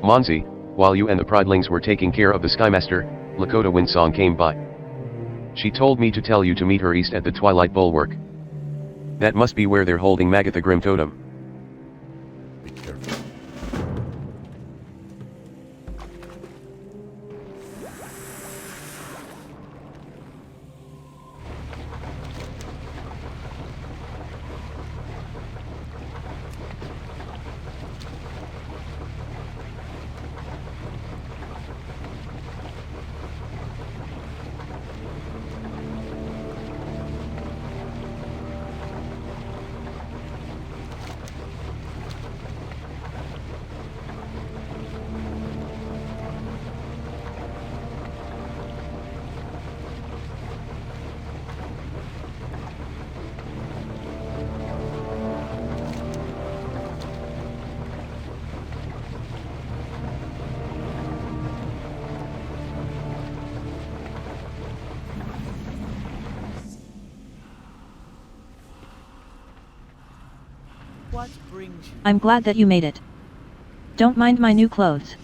Monzi, while you and the Pridlings were taking care of the Skymaster, Lakota Windsong came by. She told me to tell you to meet her east at the Twilight Bulwark. That must be where they're holding Magath the Grim Totem. Be careful. What brings you? I'm glad that you made it. Don't mind my new clothes.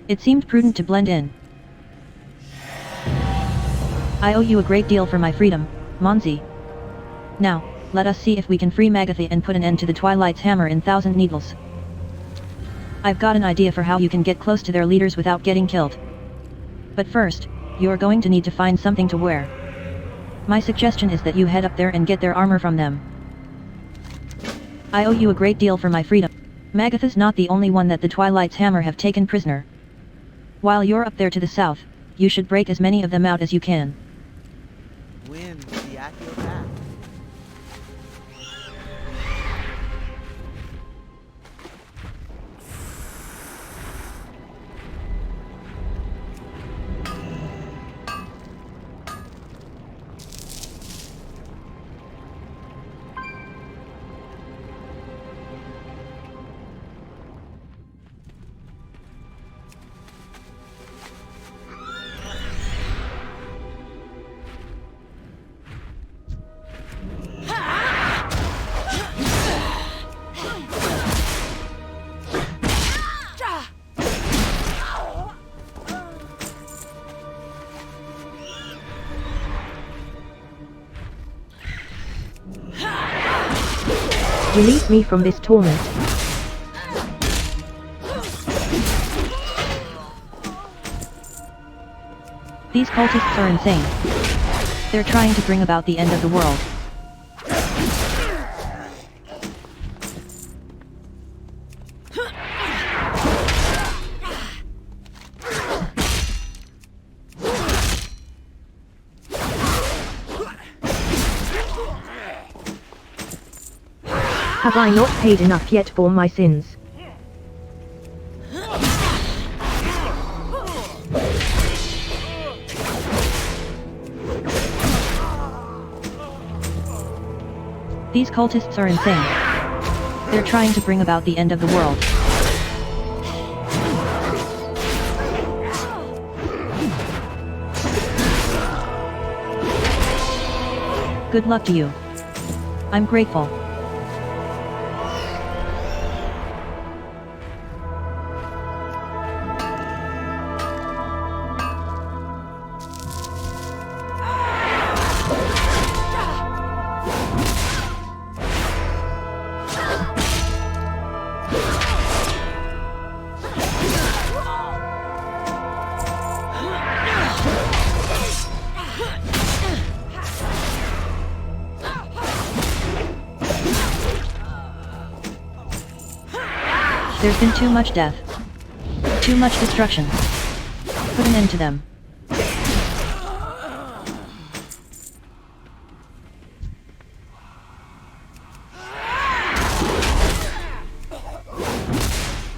It seemed prudent to blend in. I owe you a great deal for my freedom, Monzi. Now, let us see if we can free Magath and put an end to the Twilight's hammer in Thousand Needles. I've got an idea for how you can get close to their leaders without getting killed. But first, you're going to need to find something to wear. My suggestion is that you head up there and get their armor from them. I owe you a great deal for my freedom. Magath is not the only one that the Twilight's hammer have taken prisoner. While you're up there to the south, you should break as many of them out as you can. Wind be at your back. Release me from this torment. These cultists are insane. They're trying to bring about the end of the world. Have I not paid enough yet for my sins? These cultists are insane. They're trying to bring about the end of the world. Good luck to you. I'm grateful. There's been too much death. Too much destruction. Put an end to them.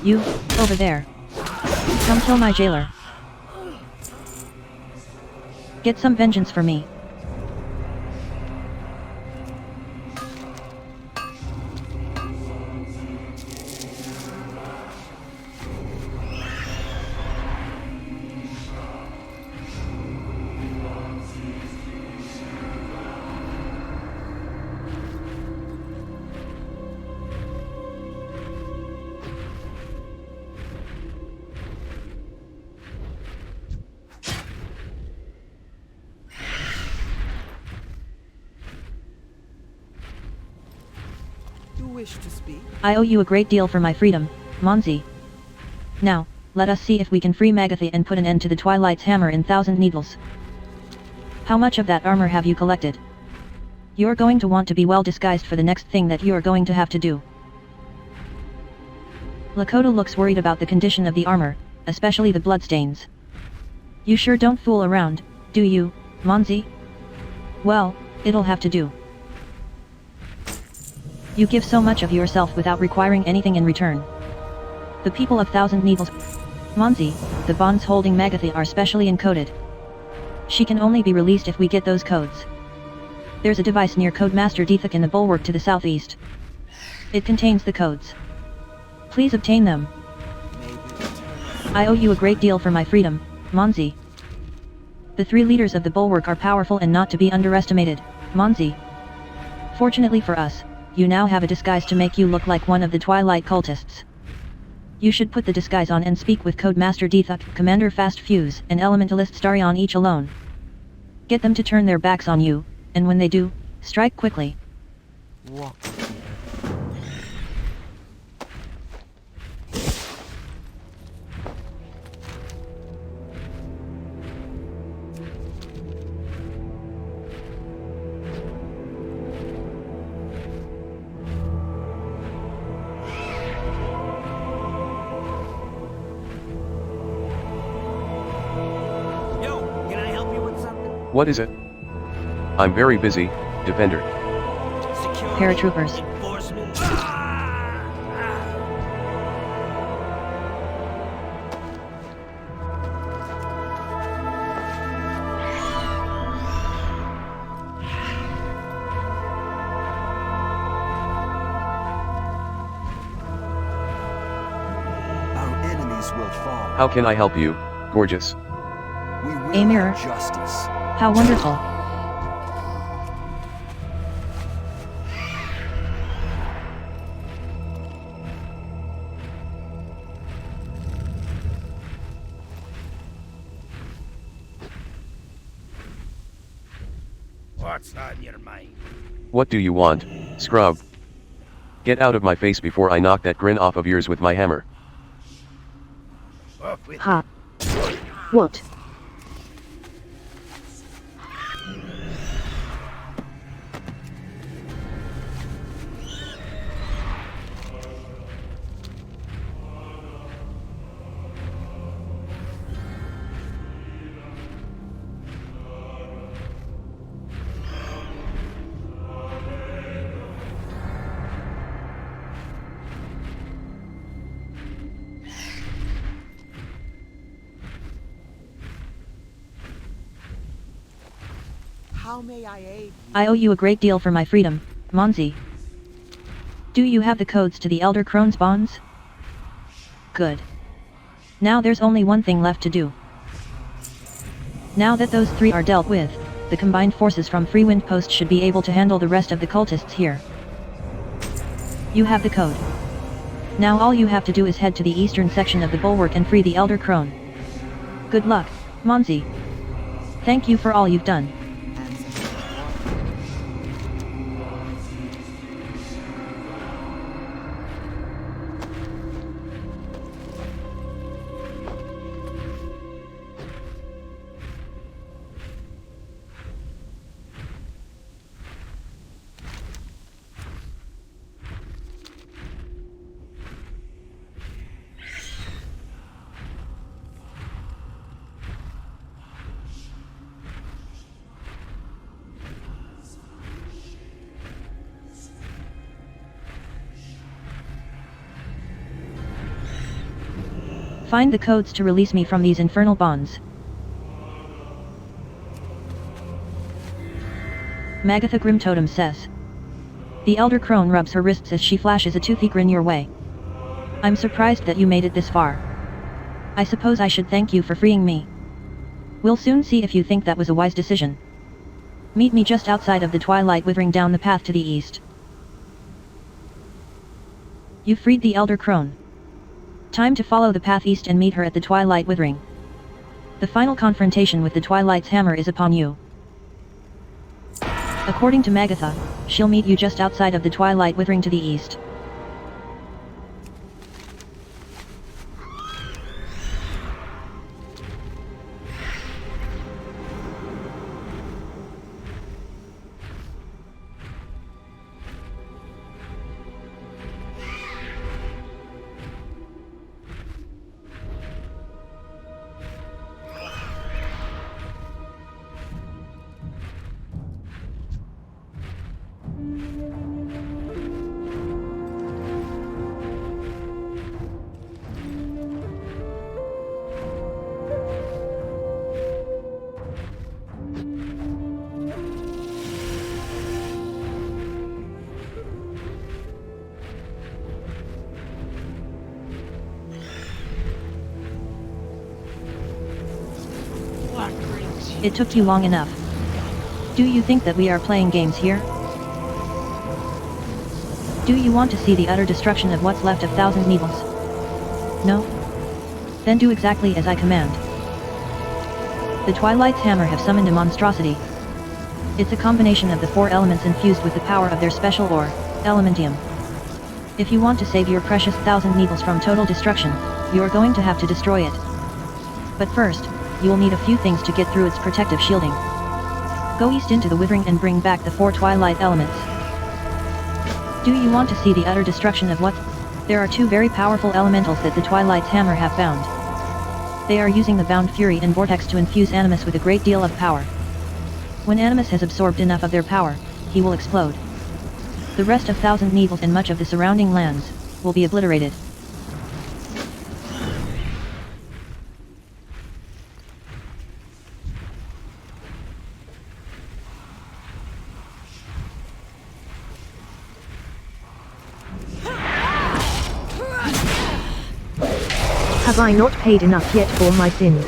You, over there. Come kill my jailer. Get some vengeance for me. You wish to speak? I owe you a great deal for my freedom, Monzi. Now, let us see if we can free Magathi and put an end to the Twilight's hammer in 1,000 needles. How much of that armor have you collected? You're going to want to be well disguised for the next thing that you're going to have to do. Lakota looks worried about the condition of the armor, especially the bloodstains. You sure don't fool around, do you, Monzi? Well, it'll have to do. You give so much of yourself without requiring anything in return. The people of 1,000 Needles... Monzi, the bonds holding Magathi are specially encoded. She can only be released if we get those codes. There's a device near Codemaster Dethek in the bulwark to the southeast. It contains the codes. Please obtain them. I owe you a great deal for my freedom, Monzi. The 3 leaders of the bulwark are powerful and not to be underestimated, Monzi. Fortunately for us, you now have a disguise to make you look like one of the Twilight cultists. You should put the disguise on and speak with Codemaster Dethek, Commander Fast Fuse, and Elementalist Starion each alone. Get them to turn their backs on you, and when they do, strike quickly. Walk. What is it? I'm very busy, Defender. Paratroopers. Our enemies will fall. How can I help you, gorgeous? We will A mirror. have justice. How wonderful. What's on your mind? What do you want, scrub? Get out of my face before I knock that grin off of yours with my hammer. Off with Ha. What? How may I aid you? I owe you a great deal for my freedom, Monzi. Do you have the codes to the Elder Crone's bonds? Good. Now there's only one thing left to do. Now that those 3 are dealt with, the combined forces from Freewind Post should be able to handle the rest of the cultists here. You have the code. Now all you have to do is head to the eastern section of the bulwark and free the Elder Crone. Good luck, Monzi. Thank you for all you've done. Find the codes to release me from these infernal bonds. Magatha Grim Totem says. The Elder Crone rubs her wrists as she flashes a toothy grin your way. I'm surprised that you made it this far. I suppose I should thank you for freeing me. We'll soon see if you think that was a wise decision. Meet me just outside of the Twilight Withering down the path to the east. You freed the Elder Crone. Time to follow the path east and meet her at the Twilight Withering. The final confrontation with the Twilight's hammer is upon you. According to Magatha, she'll meet you just outside of the Twilight Withering to the east. It took you long enough. Do you think that we are playing games here? Do you want to see the utter destruction of what's left of Thousand Needles? No? Then do exactly as I command. The Twilight's hammer have summoned a monstrosity. It's a combination of the 4 elements infused with the power of their special ore, Elementium. If you want to save your precious Thousand Needles from total destruction, you're going to have to destroy it. But first, you'll need a few things to get through its protective shielding. Go east into the Withering and bring back the 4 Twilight elements. Do you want to see the utter destruction of what? There are 2 very powerful elementals that the Twilight's hammer have bound. They are using the bound Fury and Vortex to infuse Animus with a great deal of power. When Animus has absorbed enough of their power, he will explode. The rest of Thousand Needles and much of the surrounding lands will be obliterated. Have I not paid enough yet for my sins?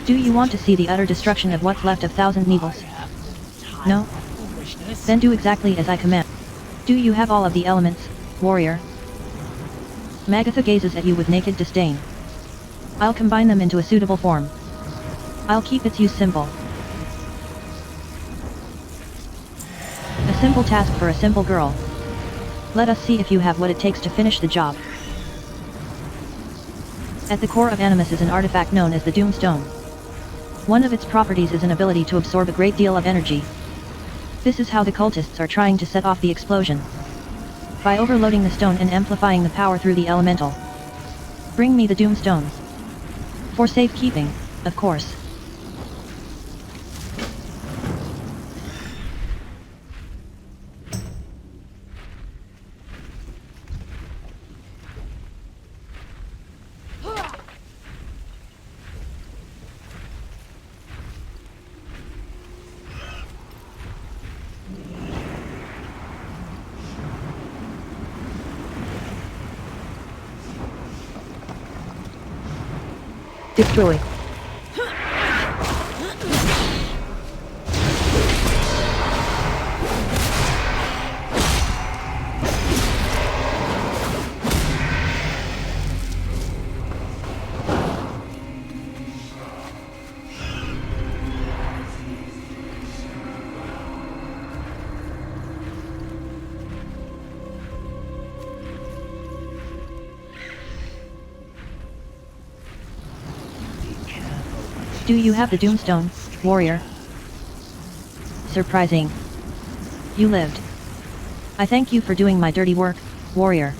Do you want to see the utter destruction of what's left of Thousand Needles? No? Then do exactly as I command. Do you have all of the elements, warrior? Magatha gazes at you with naked disdain. I'll combine them into a suitable form. I'll keep its use simple. A simple task for a simple girl. Let us see if you have what it takes to finish the job. At the core of Animus is an artifact known as the Doomstone. One of its properties is an ability to absorb a great deal of energy. This is how the cultists are trying to set off the explosion. By overloading the stone and amplifying the power through the elemental. Bring me the Doomstone. For safekeeping, of course. Destroy. Do you have the Doomstone, warrior? Surprising. You lived. I thank you for doing my dirty work, warrior.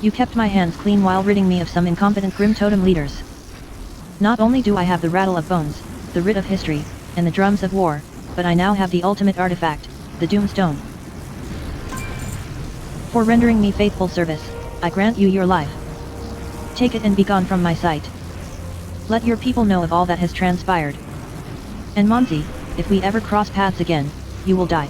You kept my hands clean while ridding me of some incompetent Grim Totem leaders. Not only do I have the Rattle of Bones, the Writ of History, and the Drums of War, but I now have the ultimate artifact, the Doomstone. For rendering me faithful service, I grant you your life. Take it and be gone from my sight. Let your people know of all that has transpired. And Monzi, if we ever cross paths again, you will die.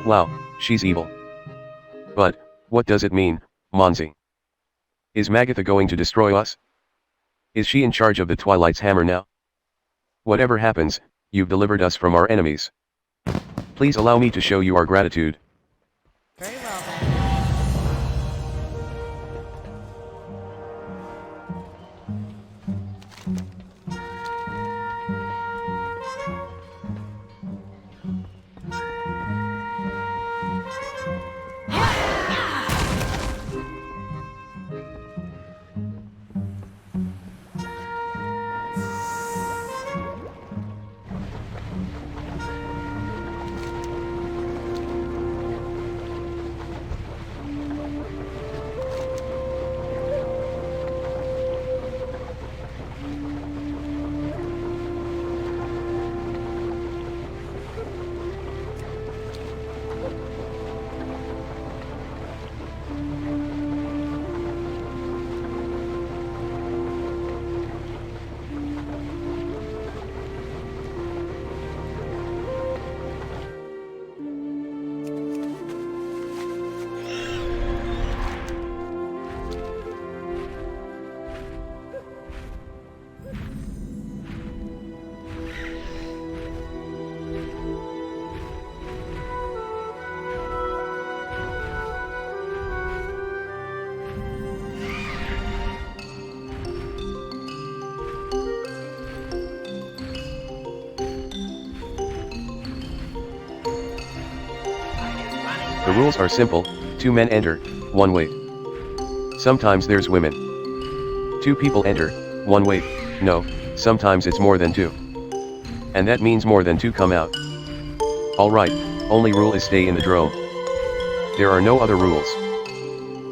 Wow, she's evil. But, what does it mean, Monzi? Is Magatha going to destroy us? Is she in charge of the Twilight's hammer now? Whatever happens, you've delivered us from our enemies. Please allow me to show you our gratitude. Very well then. The rules are simple, 2 men enter, 1 wait. Sometimes there's women. 2 people enter, 1 wait, no, sometimes it's more than 2. And that means more than 2 come out. Alright, only rule is stay in the drone. There are no other rules.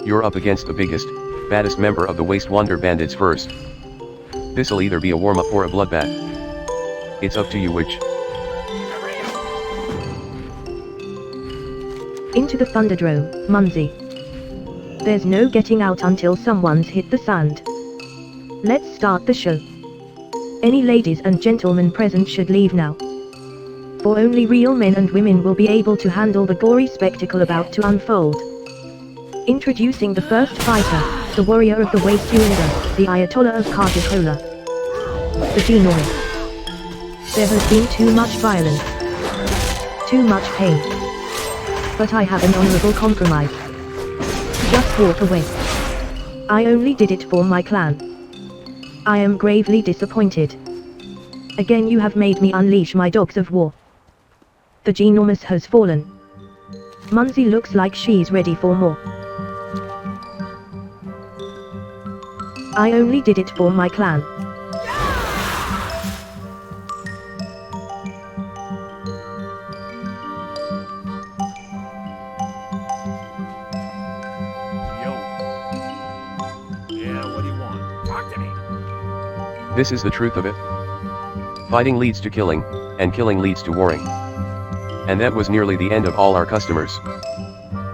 You're up against the biggest, baddest member of the Waste Wander Bandits first. This'll either be a warm-up or a bloodbath. It's up to you which. Into the Thunderdrome, Munzie. There's no getting out until someone's hit the sand. Let's start the show. Any ladies and gentlemen present should leave now. For only real men and women will be able to handle the gory spectacle about to unfold. Introducing the first fighter, the warrior of the Waste Wander, the Ayatollah of Cardicola. The Tanaris. There has been too much violence. Too much pain. But I have an honorable compromise. Just walk away. I only did it for my clan. I am gravely disappointed. Again you have made me unleash my dogs of war. The ginormous has fallen. Munzie looks like she's ready for more. I only did it for my clan. This is the truth of it. Fighting leads to killing, and killing leads to warring. And that was nearly the end of all our customers.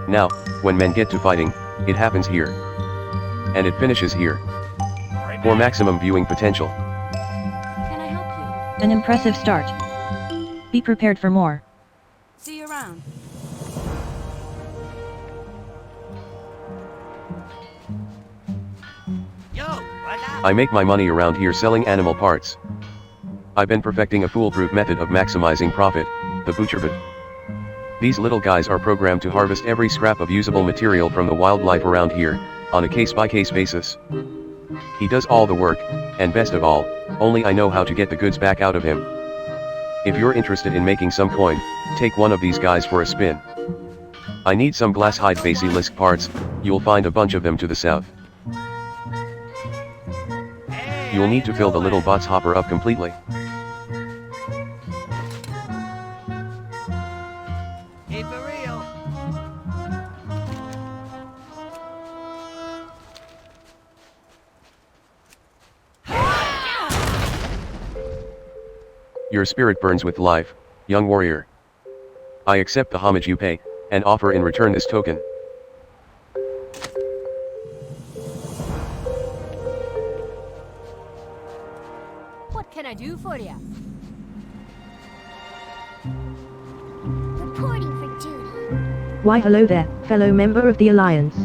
Now, when men get to fighting, it happens here. And it finishes here. For maximum viewing potential. Can I help An impressive start. Be prepared for more. you? See you around. I make my money around here selling animal parts. I've been perfecting a foolproof method of maximizing profit, the butcherbit. These little guys are programmed to harvest every scrap of usable material from the wildlife around here, on a case-by-case basis. He does all the work, and best of all, only I know how to get the goods back out of him. If you're interested in making some coin, take one of these guys for a spin. I need some glass hide basilisk parts, you'll find a bunch of them to the south. You'll need to fill the little bot's hopper up completely. Hey, for real. Your spirit burns with life, young warrior. I accept the homage you pay, and offer in return this token. What can I do for you? Reporting for duty. Why hello there, fellow member of the Alliance.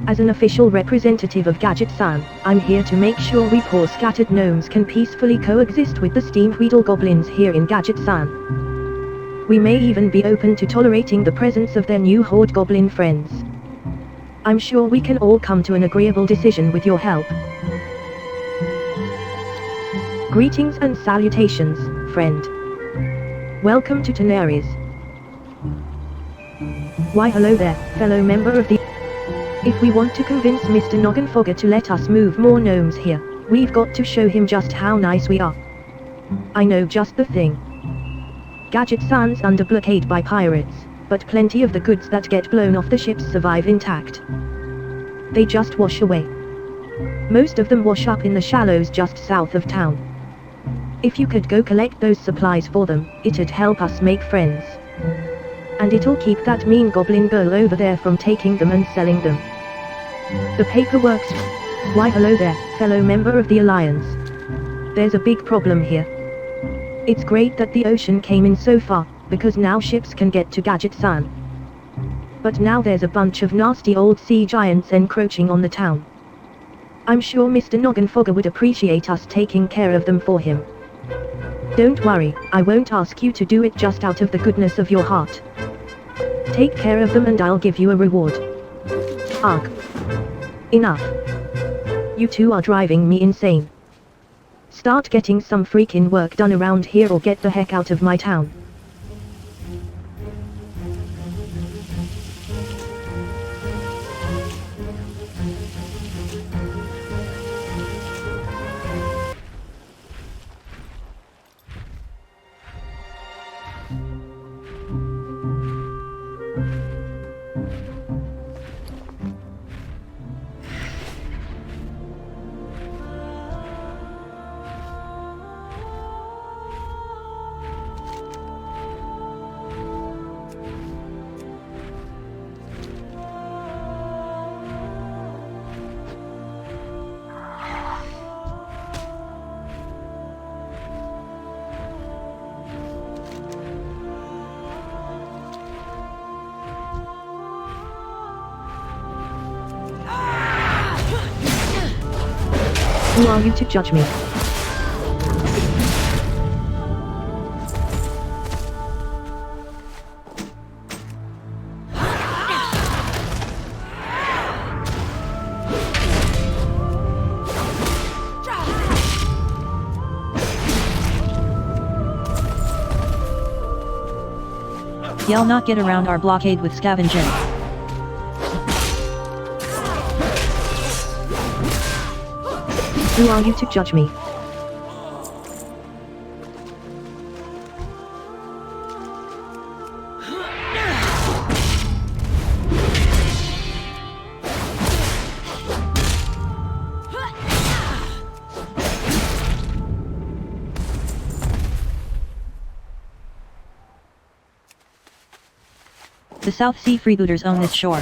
As an official representative of Gadget-san, I'm here to make sure we poor scattered gnomes can peacefully coexist with the steamed Weedle goblins here in Gadget-san. We may even be open to tolerating the presence of their new horde goblin friends. I'm sure we can all come to an agreeable decision with your help. Greetings and salutations, friend. Welcome to Tanaris. Why hello there, fellow member of the... If we want to convince Mr. Noggenfogger to let us move more gnomes here, we've got to show him just how nice we are. I know just the thing. Gadget-san's under blockade by pirates, but plenty of the goods that get blown off the ships survive intact. They just wash away. Most of them wash up in the shallows just south of town. If you could go collect those supplies for them, it'd help us make friends. And it'll keep that mean goblin girl over there from taking them and selling them. The paperwork's... Why hello there, fellow member of the Alliance. There's a big problem here. It's great that the ocean came in so far, because now ships can get to Gadget-san. But now there's a bunch of nasty old sea giants encroaching on the town. I'm sure Mr. Noggenfogger would appreciate us taking care of them for him. Don't worry, I won't ask you to do it just out of the goodness of your heart. Take care of them and I'll give you a reward. Ugh. Enough. You two are driving me insane. Start getting some freaking work done around here or get the heck out of my town. Who are you to judge me? You'll not get around our blockade with scavenging. Who are you to judge me? The South Sea freebooters own this shore.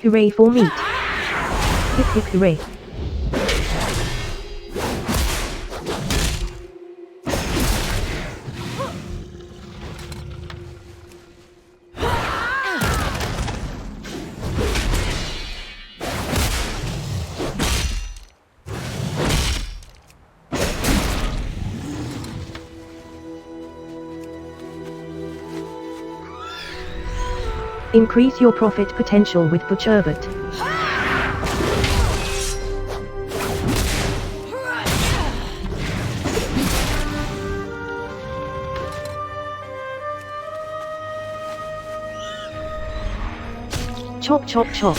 Hooray for meat. Hip hip hooray. Increase your profit potential with Butcherbot. Chop chop chop.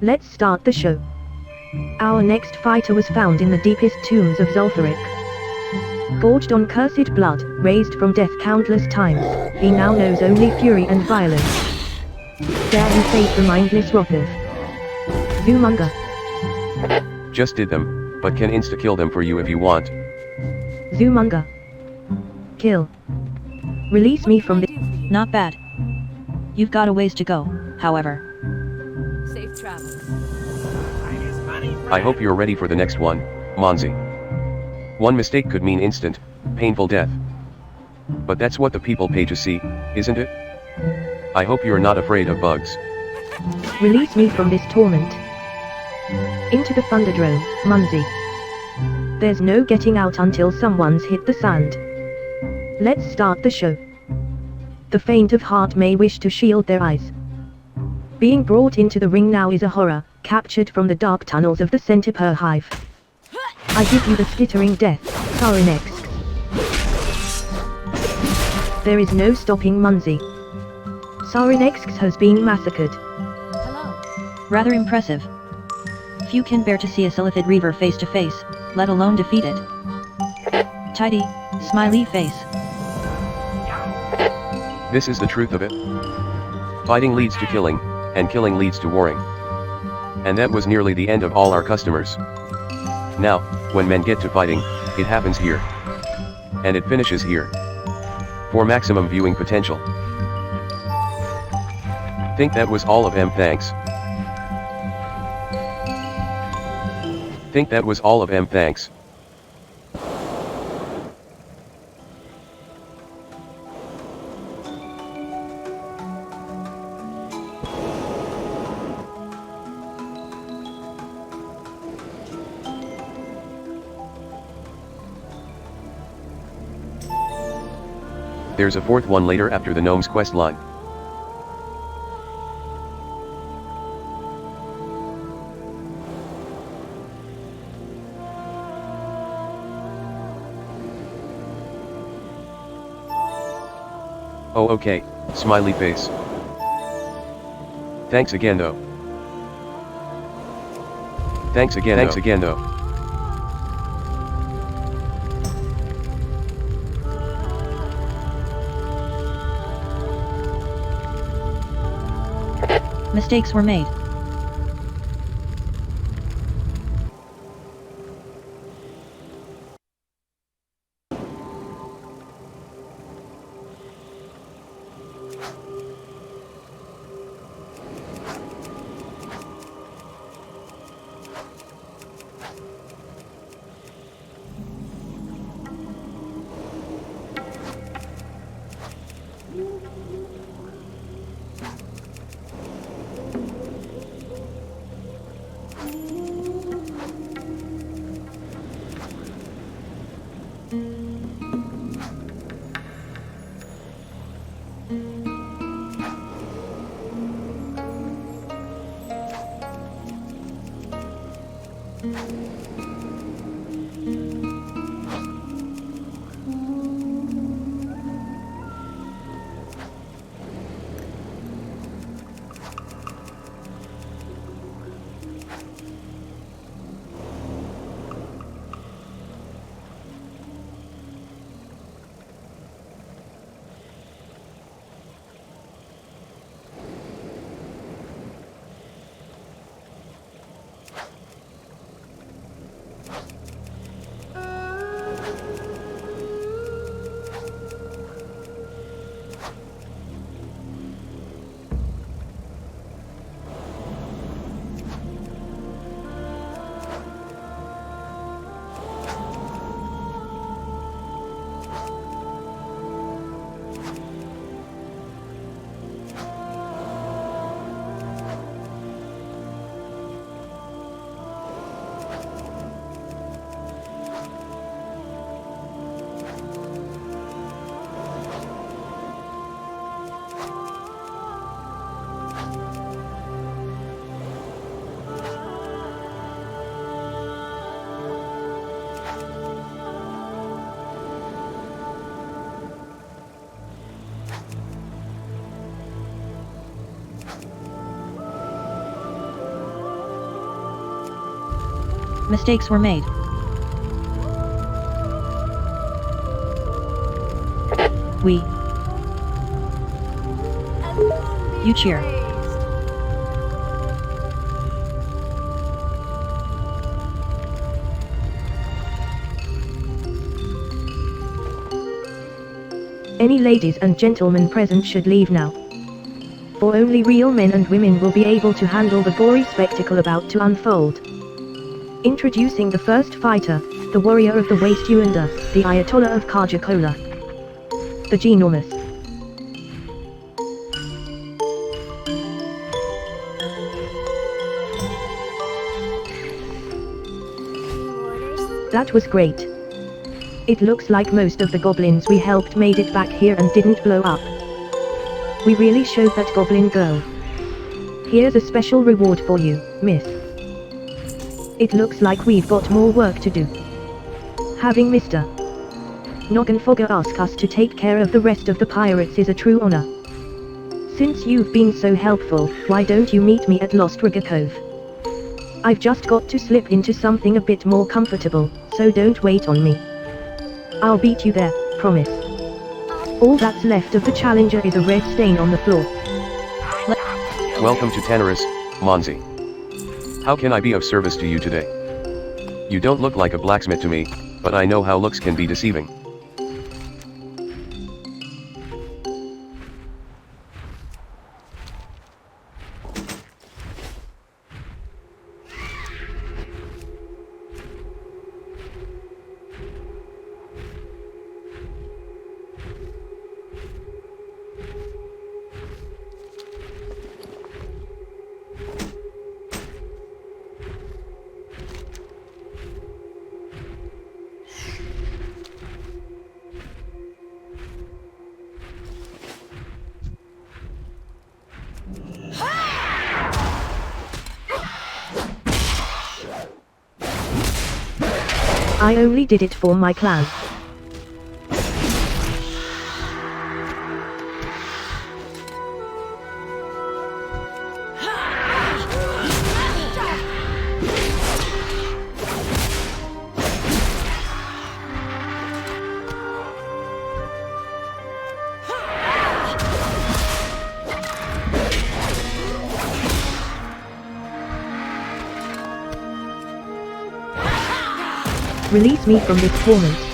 Let's start the show. Our next fighter was found in the deepest tombs of Zul'Farrak. Gorged on cursed blood, raised from death countless times, he now knows only fury and violence. Dare he face the mindless wrath of Zumunga? Just did them, but can insta-kill them for you if you want. Zumunga. Kill. Release me from the... Not bad. You've got a ways to go, however. Safe travels. I hope you're ready for the next one, Monzi. One mistake could mean instant, painful death. But that's what the people pay to see, isn't it? I hope you're not afraid of bugs. Release me from this torment. Into the Thunderdrome, Munzi. There's no getting out until someone's hit the sand. Let's start the show. The faint of heart may wish to shield their eyes. Being brought into the ring now is a horror, captured from the dark tunnels of the Centipede Hive. I give you the skittering death, Sarinex. There is no stopping Munzi. Sarinex has been massacred. Hello. Rather impressive. Few can bear to see a Silithid Reaver face to face, let alone defeat it. Tidy, smiley face. This is the truth of it. Fighting leads to killing, and killing leads to warring. And that was nearly the end of all our customers. Now, when men get to fighting, it happens here. And it finishes here. For maximum viewing potential. Think that was all of M. Thanks. Think that was all of M. Thanks. There's a fourth one later after the gnome's quest line. Oh okay, smiley face. Thanks again though. Thanks again though. Mistakes were made. Mistakes were made. You cheer. Any ladies and gentlemen present should leave now. For only real men and women will be able to handle the gory spectacle about to unfold. Introducing the first fighter, the warrior of the Waste Yuanda, the Ayatollah of Kajakola. The Ginormous. That was great. It looks like most of the goblins we helped made it back here and didn't blow up. We really showed that goblin girl. Here's a special reward for you, miss. It looks like we've got more work to do. Having Mr. Noggenfogger ask us to take care of the rest of the pirates is a true honor. Since you've been so helpful, why don't you meet me at Lost Rigger Cove? I've just got to slip into something a bit more comfortable, so don't wait on me. I'll beat you there, promise. All that's left of the challenger is a red stain on the floor. Welcome to Tanaris, Monzi. How can I be of service to you today? You don't look like a blacksmith to me, but I know how looks can be deceiving. I only did it for my clan. Release me from this torment.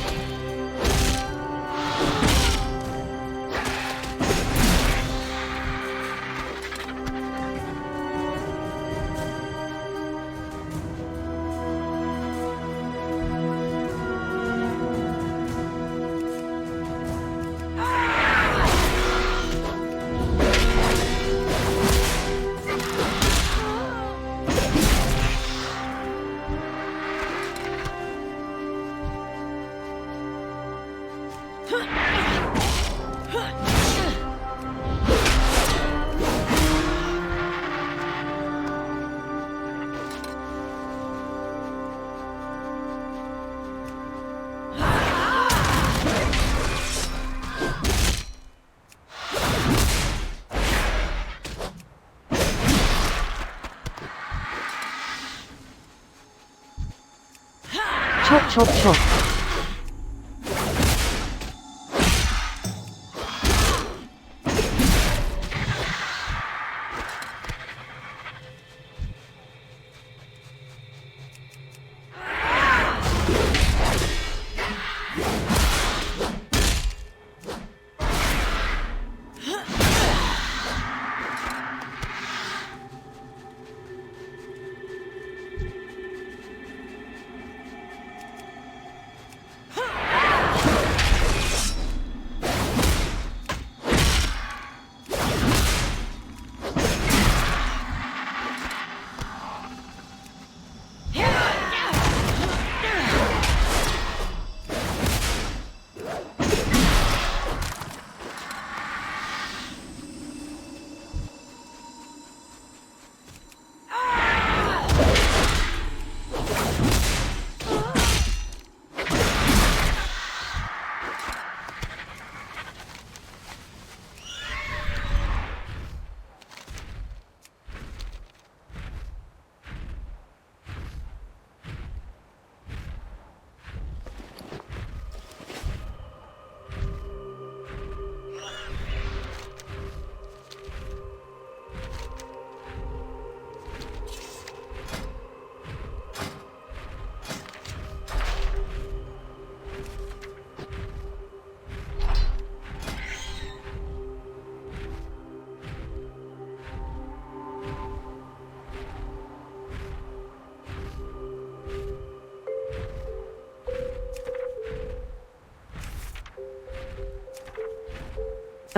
Chop chop chop.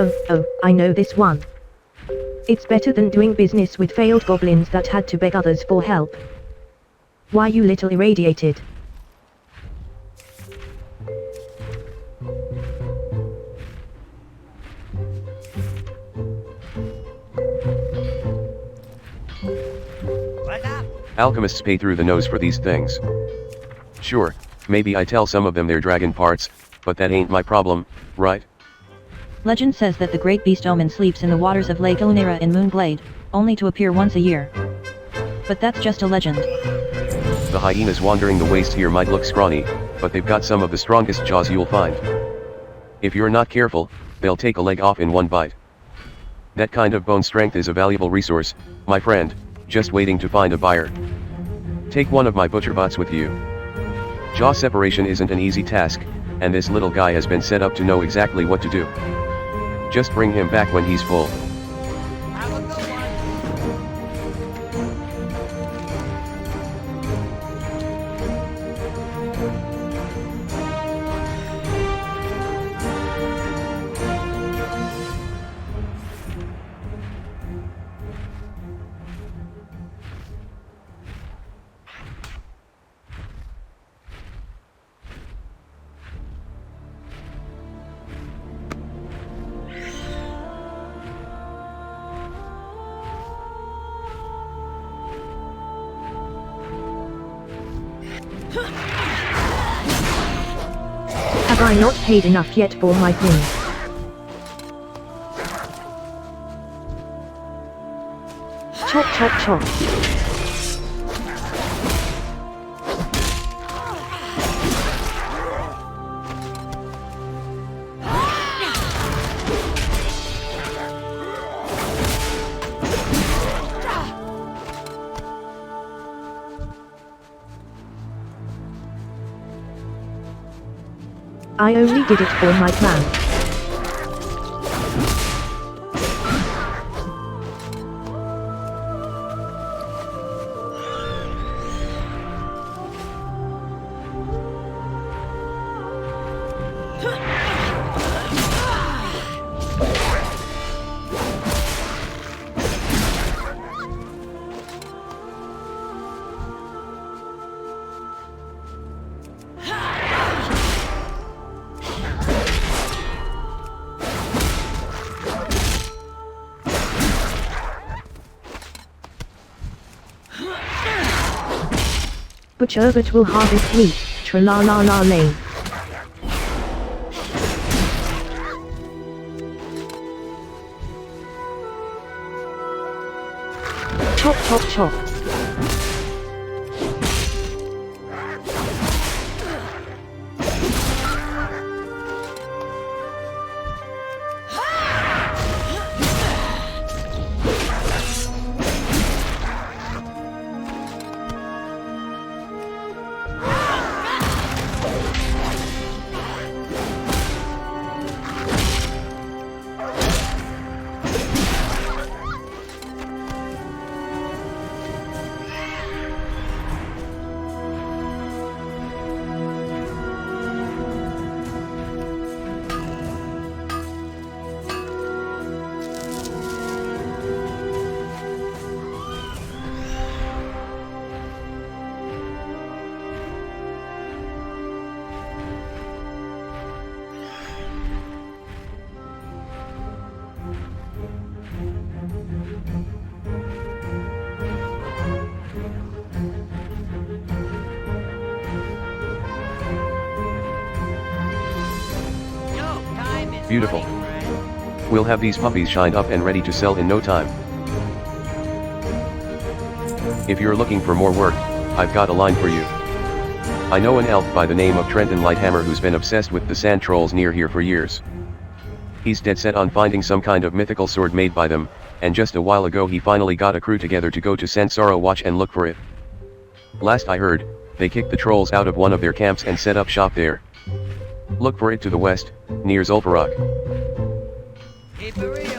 Oh, I know this one. It's better than doing business with failed goblins that had to beg others for help. Why, you little irradiated. What's up? Alchemists pay through the nose for these things. Sure, maybe I tell some of them they're dragon parts, but that ain't my problem, right? Legend says that the great beast Omen sleeps in the waters of Lake Ilunera in Moonglade, only to appear once a year. But that's just a legend. The hyenas wandering the waste here might look scrawny, but they've got some of the strongest jaws you'll find. If you're not careful, they'll take a leg off in one bite. That kind of bone strength is a valuable resource, my friend, just waiting to find a buyer. Take one of my butcher bots with you. Jaw separation isn't an easy task, and this little guy has been set up to know exactly what to do. Just bring him back when he's full. Have a good one. Have I not paid enough yet for my things? Chop chop chop. I only did it for my plan. Butcher that will harvest meat, tra-la-la-la-lay. Chop chop chop. Yo, time is Beautiful. money, right? We'll have these puppies shined up and ready to sell in no time. If you're looking for more work, I've got a line for you. I know an elf by the name of Trenton Lighthammer who's been obsessed with the sand trolls near here for years. He's dead set on finding some kind of mythical sword made by them, and just a while ago he finally got a crew together to go to Sansara Watch and look for it. Last I heard, they kicked the trolls out of one of their camps and set up shop there. Look for it to the west, near Zul'Farrak. Keep it real.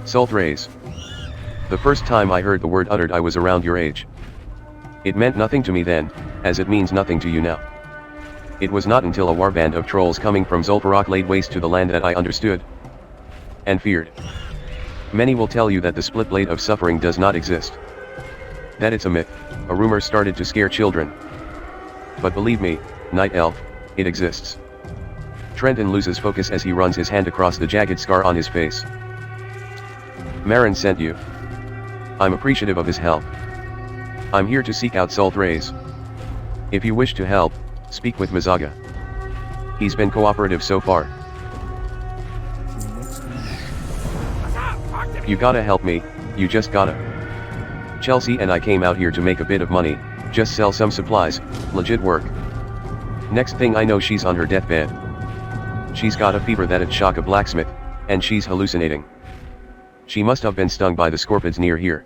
Salt rays. The first time I heard the word uttered I was around your age. It meant nothing to me then, as it means nothing to you now. It was not until a warband of trolls coming from Zul'Farrak laid waste to the land that I understood. And feared. Many will tell you that the split blade of suffering does not exist. That it's a myth, a rumor started to scare children. But believe me, Night Elf, it exists. Trenton loses focus as he runs his hand across the jagged scar on his face. Marin sent you. I'm appreciative of his help. I'm here to seek out Salt Rays. If you wish to help, speak with Mazaga. He's been cooperative so far. You gotta help me, you just gotta. Chelsea and I came out here to make a bit of money, just sell some supplies, legit work. Next thing I know she's on her deathbed. She's got a fever that'd shock a blacksmith, and she's hallucinating. She must have been stung by the scorpids near here.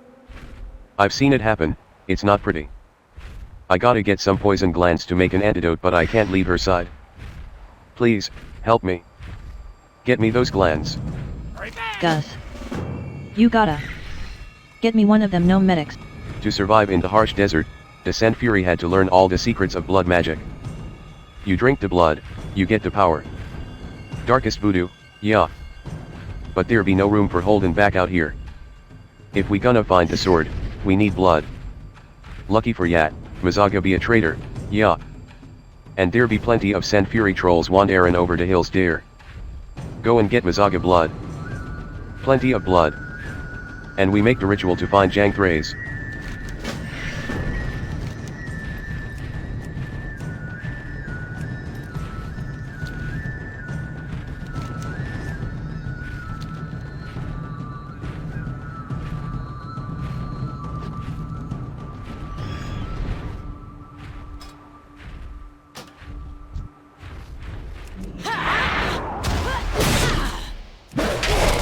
I've seen it happen, it's not pretty. I gotta get some poison glands to make an antidote, but I can't leave her side. Please, help me. Get me those glands. Gus. You gotta. Get me one of them gnome medics. To survive in the harsh desert, the Sand Fury had to learn all the secrets of blood magic. You drink the blood, you get the power. Darkest voodoo, yeah. But there be no room for holding back out here. If we gonna find the sword, we need blood. Lucky for Yat, Mazaga be a traitor, yeah. And there be plenty of Sand Fury trolls wandering over the hills there. Go and get Mazaga blood. Plenty of blood. And we make the ritual to find Jang Thrace.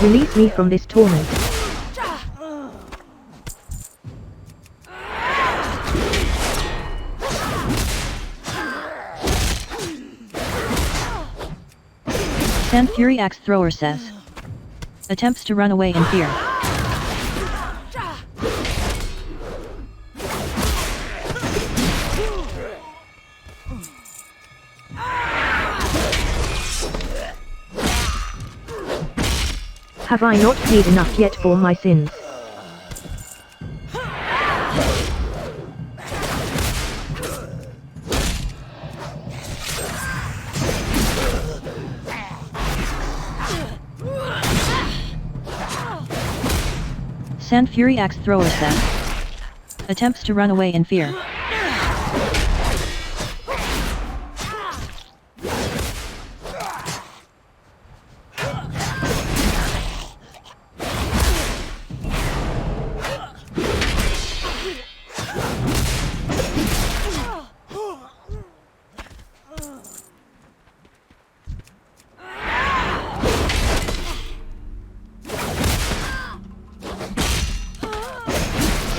Release me from this torment. Sand Fury Axe Thrower says. Attempts to run away in fear. Have I not paid enough yet for my sins? Sand Fury Axe Thrower says. Attempts to run away in fear.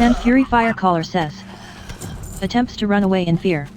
Sand Fury Firecaller says. Attempts to run away in fear.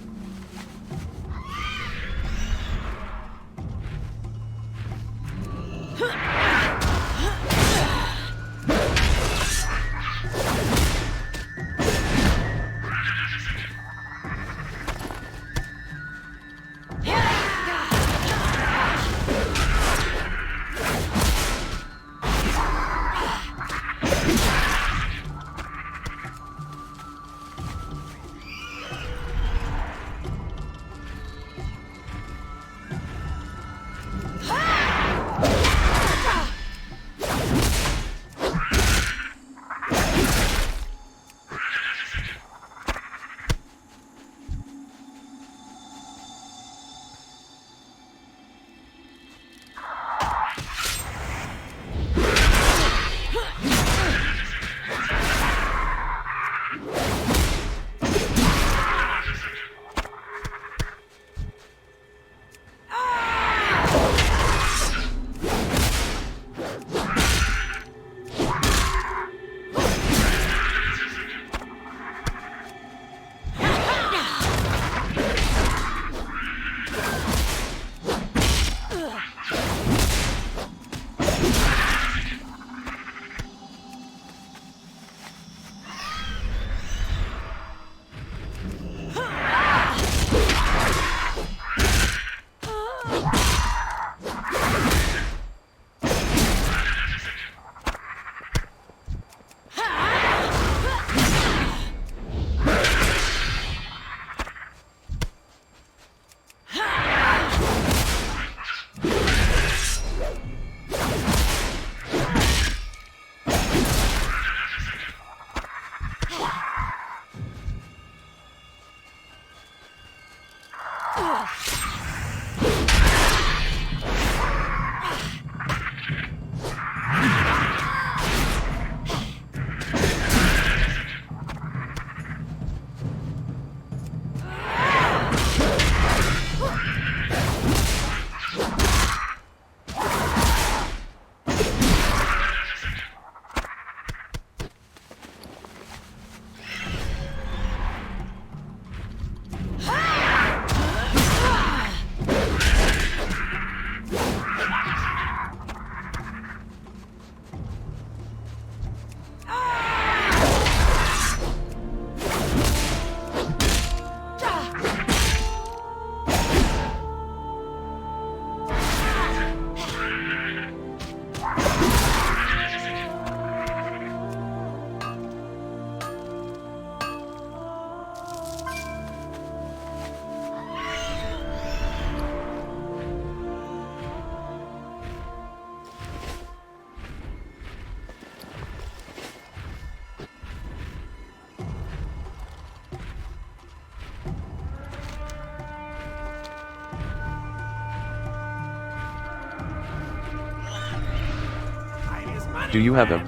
Do you have them?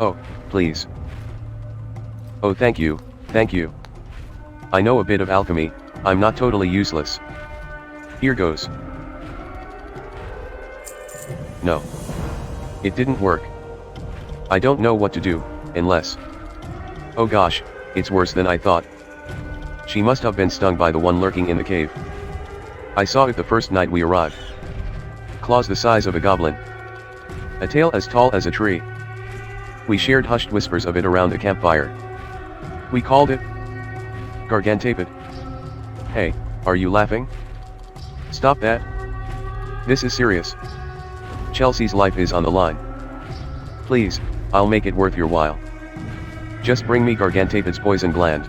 Oh, please. Oh, thank you, thank you. I know a bit of alchemy, I'm not totally useless. Here goes. No. It didn't work. I don't know what to do, unless... Oh gosh, it's worse than I thought. She must have been stung by the one lurking in the cave. I saw it the first night we arrived. Claws the size of a goblin. A tail as tall as a tree. We shared hushed whispers of it around the campfire. We called it Gargantapid. Hey, are you laughing? Stop that. This is serious. Chelsea's life is on the line. Please, I'll make it worth your while. Just bring me Gargantapid's poison gland.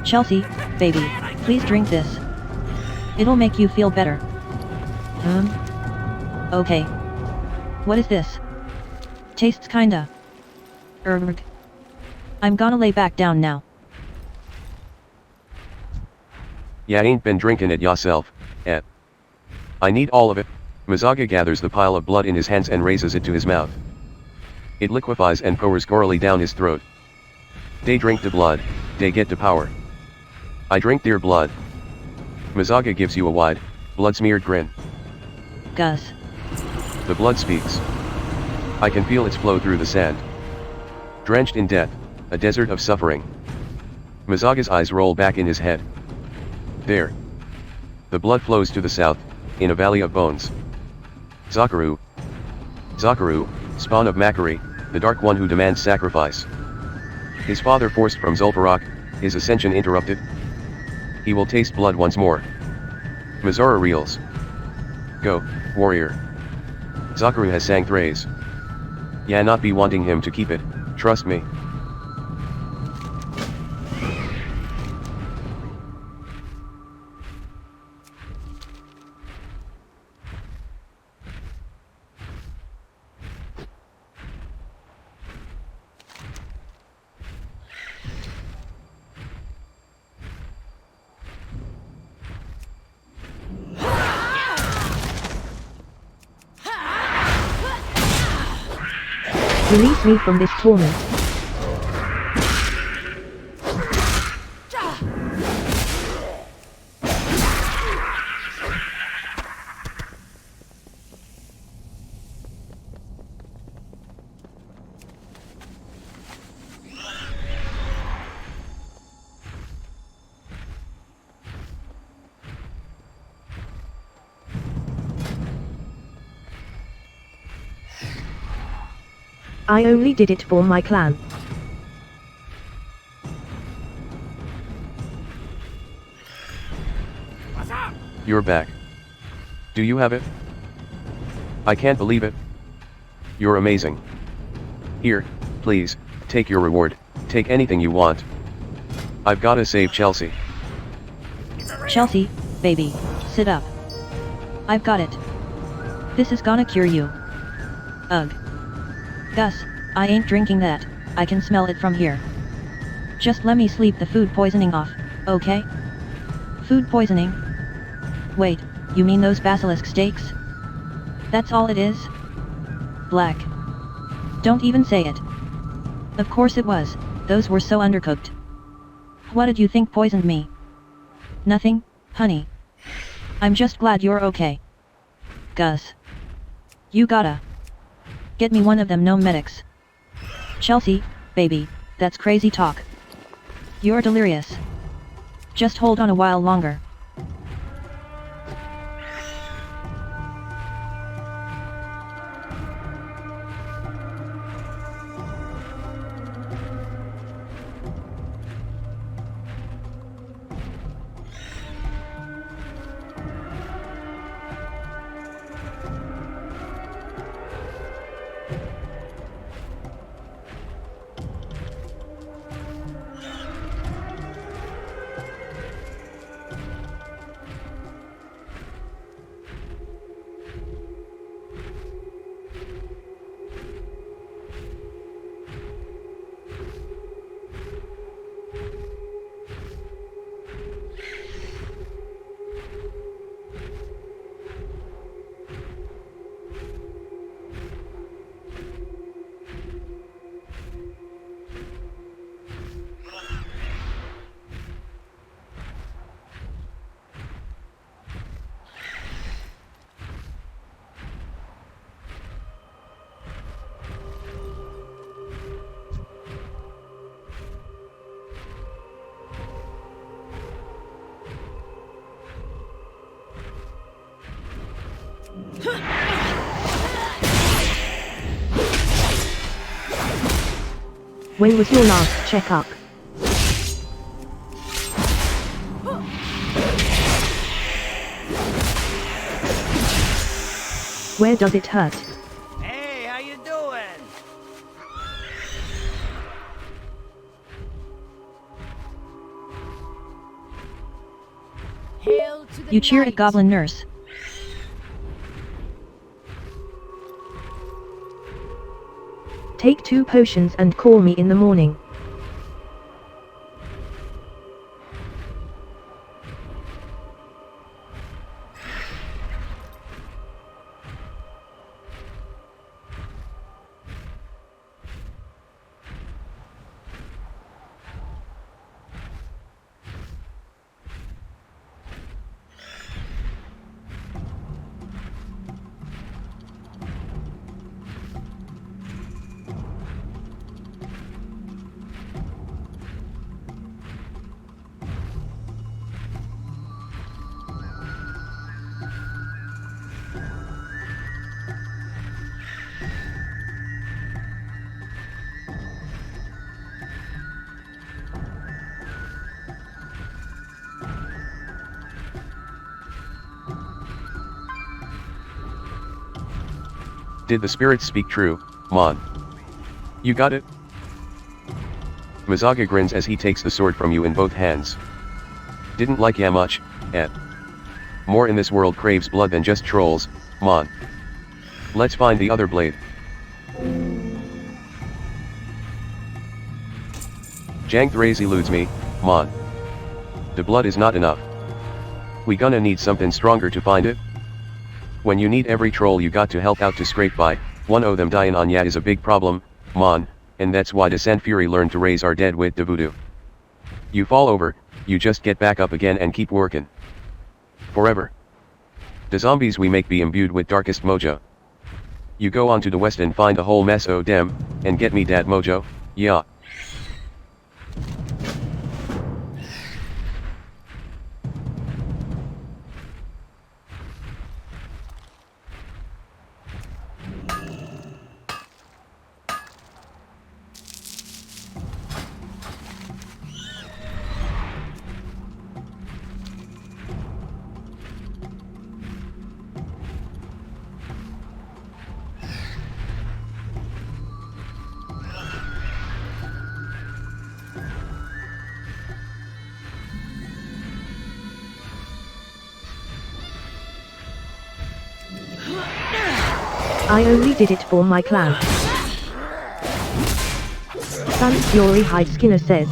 Chelsea, baby, please drink this. It'll make you feel better. Okay. What is this? Tastes kinda. Erg. I'm gonna lay back down now. Ya ain't been drinking it yourself, eh? I need all of it. Mazaga gathers the pile of blood in his hands and raises it to his mouth. It liquefies and pours gorily down his throat. They drink the blood, they get the power. I drink their blood. Mazaga gives you a wide, blood-smeared grin. Gus. The blood speaks. I can feel its flow through the sand. Drenched in death, a desert of suffering. Mazaga's eyes roll back in his head. There. The blood flows to the south, in a valley of bones. Zakaru. Zakaru, spawn of Mercurae, the dark one who demands sacrifice. His father forced from Zul'Farrak, his ascension interrupted. He will taste blood once more. Mazara reels. Go, warrior. Zakaru has sang Thrace. Ya not be wanting him to keep it, trust me. Release me from this torment. I only did it for my clan. You're back. Do you have it? I can't believe it. You're amazing. Here, please, take your reward, take anything you want. I've gotta save Chelsea. Chelsea, baby, sit up. I've got it. This is gonna cure you. Ugh. Gus, I ain't drinking that, I can smell it from here. Just let me sleep the food poisoning off, okay? Food poisoning? Wait, you mean those basilisk steaks? That's all it is? Black. Don't even say it. Of course it was, those were so undercooked. What did you think poisoned me? Nothing, honey. I'm just glad you're okay. Gus. You gotta get me one of them gnome medics. Chelsea, baby, that's crazy talk. You're delirious. Just hold on a while longer. When was your last checkup? Where does it hurt? Hey, how you doing? Hail to the You cheer at knight. Goblin Nurse. Take 2 potions and call me in the morning. Did the spirits speak true, Mon? You got it? Mazaga grins as he takes the sword from you in both hands. Didn't like ya much, eh? More in this world craves blood than just trolls, Mon. Let's find the other blade. Jang Thrace eludes me, Mon. The blood is not enough. We gonna need something stronger to find it. When you need every troll you got to help out to scrape by, one o' them dying on ya is a big problem, Mon, and that's why the Sand Fury learned to raise our dead with the voodoo. You fall over, you just get back up again and keep working. Forever. The zombies we make be imbued with darkest mojo. You go on to the west and find a whole mess o' dem, and get me dat mojo, yeah. I only did it for my clan. Sand Fury Hide Skinner says.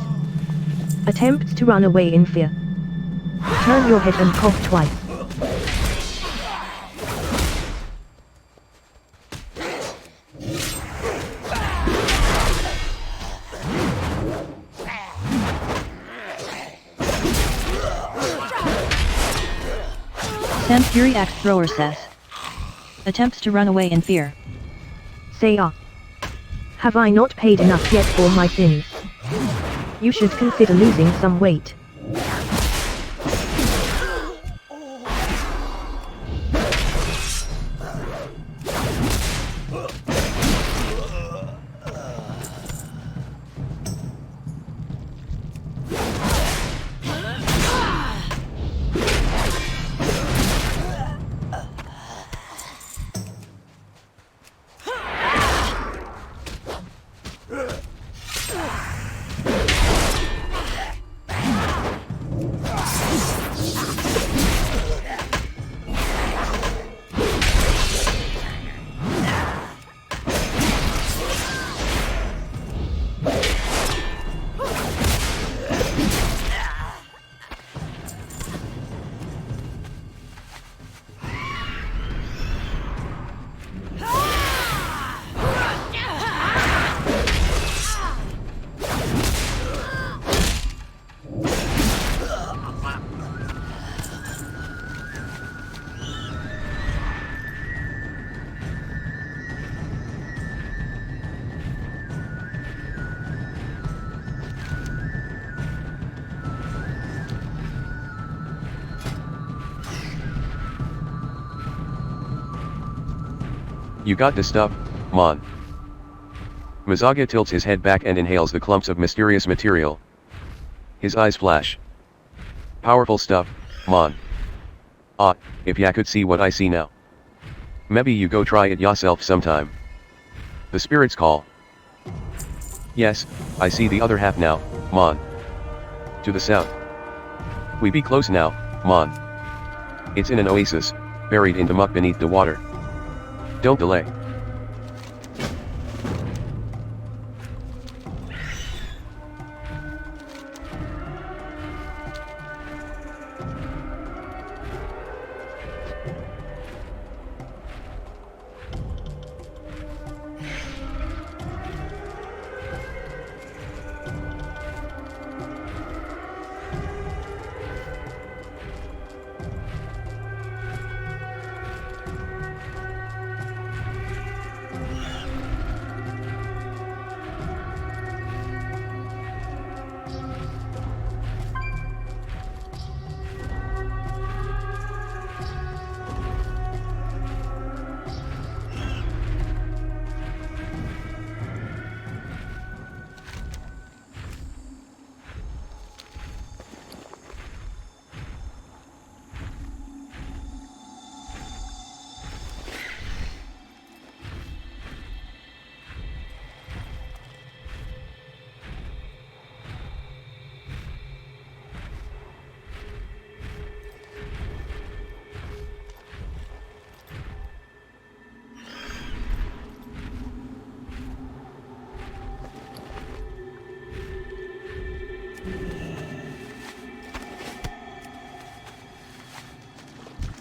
Attempts to run away in fear. Turn your head and cough twice. Sand Fury Axe Thrower says. Attempts to run away in fear. Say have I not paid enough yet for my sins? You should consider losing some weight. You got the stuff, Mon. Mazaga tilts his head back and inhales the clumps of mysterious material. His eyes flash. Powerful stuff, Mon. Ah, if ya could see what I see now. Maybe you go try it yourself sometime. The spirits call. Yes, I see the other half now, Mon. To the south. We be close now, Mon. It's in an oasis, buried in the muck beneath the water. Don't delay.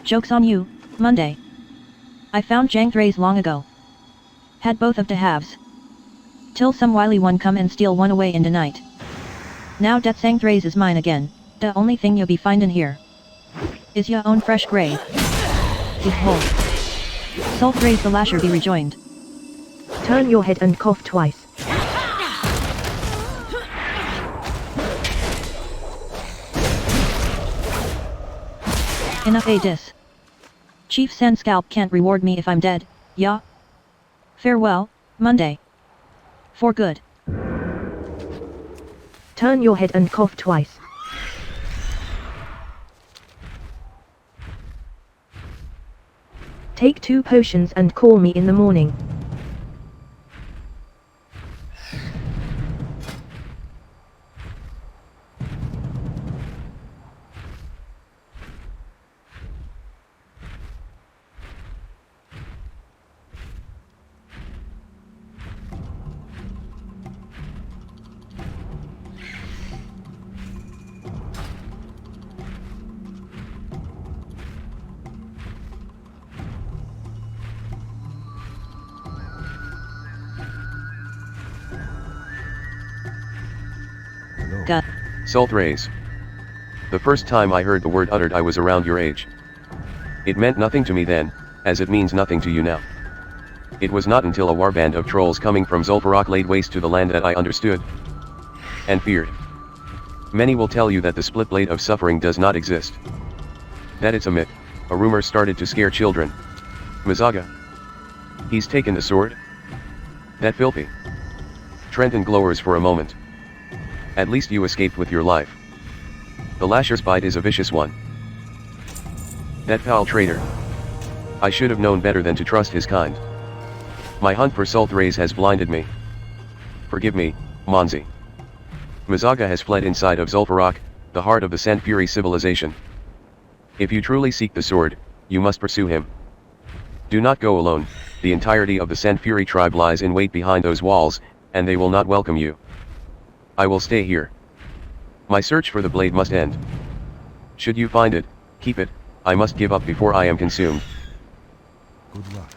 Joke's on you, Monday. I found Jang Thrays long ago. Had both of the halves. Till some wily one come and steal one away in the night. Now dat Sang Thrays is mine again. The only thing you'll be findin' here is your own fresh grave. Is whole. Soul Thrays the lasher be rejoined. Turn your head and cough twice. Enough a dis. Chief Sen Scalp can't reward me if I'm dead, yeah? Farewell, Monday. For good. Turn your head and cough twice. Take 2 potions and call me in the morning. God. Soul Thrays. The first time I heard the word uttered I was around your age. It meant nothing to me then, as it means nothing to you now. It was not until a warband of trolls coming from Zul'Farrak laid waste to the land that I understood. And feared. Many will tell you that the split blade of suffering does not exist. That it's a myth, a rumor started to scare children. Mazaga. He's taken the sword? That filthy. Trenton glowers for a moment. At least you escaped with your life. The lasher's bite is a vicious one. That foul traitor. I should have known better than to trust his kind. My hunt for Soul Thrays has blinded me. Forgive me, Monzi. Mazaga has fled inside of Zul'Farrak, the heart of the Sand Fury civilization. If you truly seek the sword, you must pursue him. Do not go alone, the entirety of the Sand Fury tribe lies in wait behind those walls, and they will not welcome you. I will stay here. My search for the blade must end. Should you find it, keep it, I must give up before I am consumed. Good luck.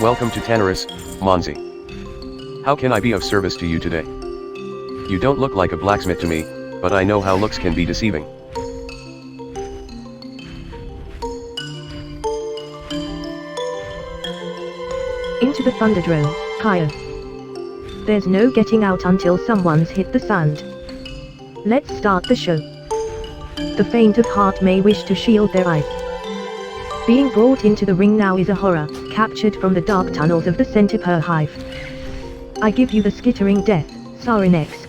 Welcome to Tanaris, Monzi. How can I be of service to you today? You don't look like a blacksmith to me, but I know how looks can be deceiving. Into the Thunderdrome, higher. There's no getting out until someone's hit the sand. Let's start the show. The faint of heart may wish to shield their eyes. Being brought into the ring now is a horror, captured from the dark tunnels of the Centipede Hive. I give you the skittering death, Sarenex.